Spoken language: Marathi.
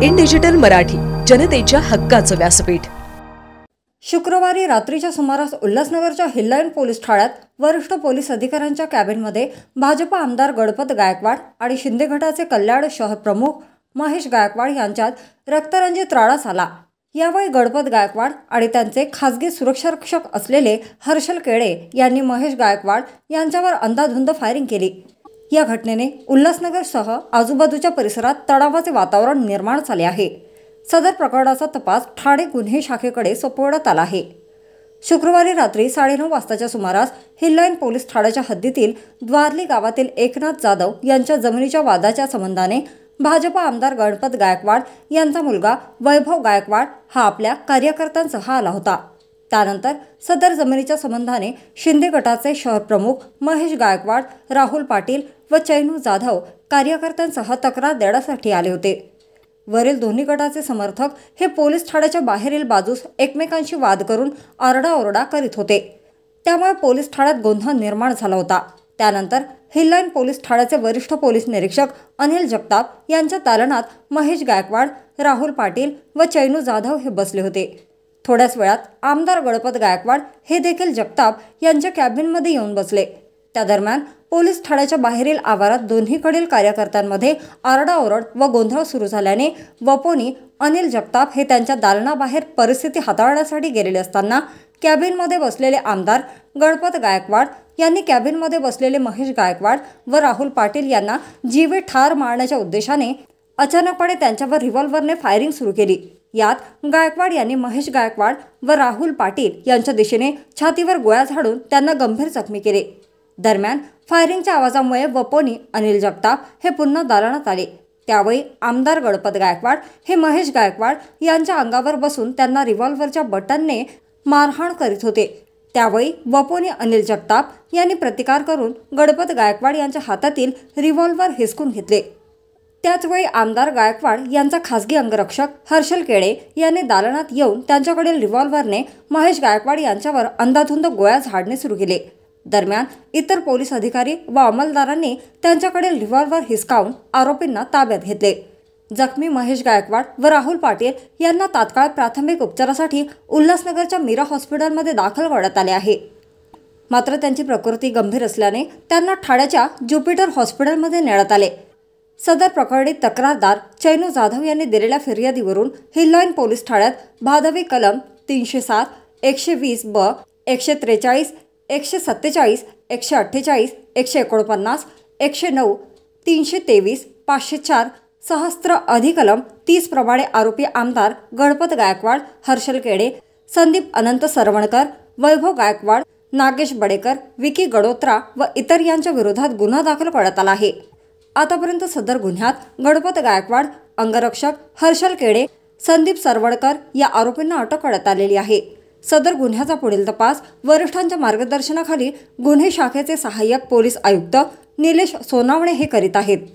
इन डिजिटल मराठी, जनतेच्या हक्काचं व्यासपीठ। शुक्रवारी रात्रीच्या सुमारास उल्हासनगरच्या हिललाईन पोलीस ठाण्यात वरिष्ठ पोलीस अधिकाऱ्यांच्या कॅबिनमध्ये भाजप आमदार गणपत गायकवाड आणि शिंदे गटाचे कल्याण शहर प्रमुख महेश गायकवाड यांच्यात रक्तरंजित राडा झाला। यावेळी गणपत गायकवाड आणि त्यांचे खासगी सुरक्षारक्षक असलेले हर्षल केळे यांनी महेश गायकवाड यांच्यावर अंधाधुंद फायरिंग केली। या घटनेने उल्हासनगरसह आजूबाजूच्या परिसरात तणावाचे वातावरण निर्माण झाले आहे। सदर प्रकरणाचा तपास ठाणे गुन्हे शाखेकडे सोपवण्यात आला आहे। शुक्रवारी रात्री 9:30 वाजताच्या सुमारास हिललाईन पोलीस ठाण्याच्या हद्दीतील द्वारली गावातील एकनाथ जाधव यांच्या जमिनीच्या वादाच्या संबंधाने भाजप आमदार गणपत गायकवाड यांचा मुलगा वैभव गायकवाड हा आपल्या कार्यकर्त्यांसह आला होता। त्यानंतर सदर जमिनीच्या संबंधाने शिंदे गटाचे शहर प्रमुख महेश गायकवाड, राहुल पाटील व चैनू जाधव कार्यकर्त्यांसह तक्रार देण्यासाठी आले होते। वरील दोन्ही गटाचे समर्थक हे पोलीस ठाण्याच्या बाहेरील बाजूस एकमेकांशी वाद करून आरडाओरडा करीत होते। त्यामुळे पोलीस ठाण्यात गोंधळ निर्माण झाला होता। त्यानंतर हिललाईन पोलीस ठाण्याचे वरिष्ठ पोलीस निरीक्षक अनिल जगताप यांच्या दालनात महेश गायकवाड, राहुल पाटील व चैनू जाधव हे बसले होते। थोड्याच वेळात आमदार गणपत गायकवाड हे देखील जगताप यांच्या कॅबिनमध्ये येऊन बसले। त्या दरम्यान पोलीस ठाण्याच्या बाहेरील आवारात दोन्हीकडील कार्यकर्त्यांमध्ये आरडाओरड व गोंधळ सुरू झाल्याने वपोनी अनिल जगताप हे त्यांच्या दालनाबाहेर परिस्थिती हाताळण्यासाठी गेलेले असताना कॅबिनमध्ये बसलेले आमदार गणपत गायकवाड यांनी कॅबिनमध्ये बसलेले महेश गायकवाड व राहुल पाटील यांना जीवे ठार मारण्याच्या उद्देशाने अचानकपणे त्यांच्यावर रिव्हॉल्व्हरने फायरिंग सुरू केली। यात गायकवाड यांनी महेश गायकवाड व राहुल पाटील यांच्या दिशेने छातीवर गोळ्या झाडून त्यांना गंभीर जखमी केले। दरम्यान फायरिंगच्या आवाजामुळे वपोनी अनिल जगताप हे पुन्हा दालनात आले। त्यावेळी आमदार गणपत गायकवाड हे महेश गायकवाड यांच्या अंगावर बसून त्यांना रिव्हॉल्व्हरच्या बटनने मारहाण करीत होते। त्यावेळी वपोनी अनिल जगताप यांनी प्रतिकार करून गणपत गायकवाड यांच्या हातातील रिव्हॉल्व्हर हिसकून घेतले। त्याचवेळी आमदार गायकवाड यांचा खासगी अंगरक्षक हर्षल केळे यांनी दालनात येऊन त्यांच्याकडील रिव्हॉल्व्हरने महेश गायकवाड यांच्यावर अंधाधुंद गोळ्या झाडणे सुरू केले। दरम्यान इतर पोलीस अधिकारी व अंमलदारांनी त्यांच्याकडील रिव्हॉल्व्हर हिसकावून आरोपींना ताब्यात घेतले। जखमी महेश गायकवाड व राहुल पाटील यांना तात्काळ प्राथमिक उपचारासाठी उल्हासनगरच्या मीरा हॉस्पिटलमध्ये दाखल करण्यात आले आहे। मात्र त्यांची प्रकृती गंभीर असल्याने त्यांना ठाण्याच्या ज्युपिटर हॉस्पिटलमध्ये नेण्यात आले। सदर प्रकरणी तक्रारदार चैनू जाधव यांनी दिलेल्या फिर्यादीवरून हिललाईन पोलीस ठाण्यात भादवी कलम 307, 120 ब, 143, 147, 148, 149, 109, 323, 504, सहस्त्र अधिकलम 30 प्रमाणे आरोपी आमदार गणपत गायकवाड, हर्षल केळे, संदीप अनंत सरवणकर, वैभव गायकवाड, नागेश बडेकर, विकी गडोत्रा व इतर यांच्या विरोधात गुन्हा दाखल करण्यात आला आहे। आतापर्यंत सदर गुन्ह्यात गणपत गायकवाड, अंगरक्षक हर्षल केळे, संदीप सरवणकर या आरोपींना अटक करण्यात आलेली आहे। सदर गुन्ह्याचा पुढील तपास वरिष्ठांच्या मार्गदर्शनाखाली गुन्हे शाखेचे सहाय्यक पोलीस आयुक्त निलेश सोनावणे हे करीत आहेत।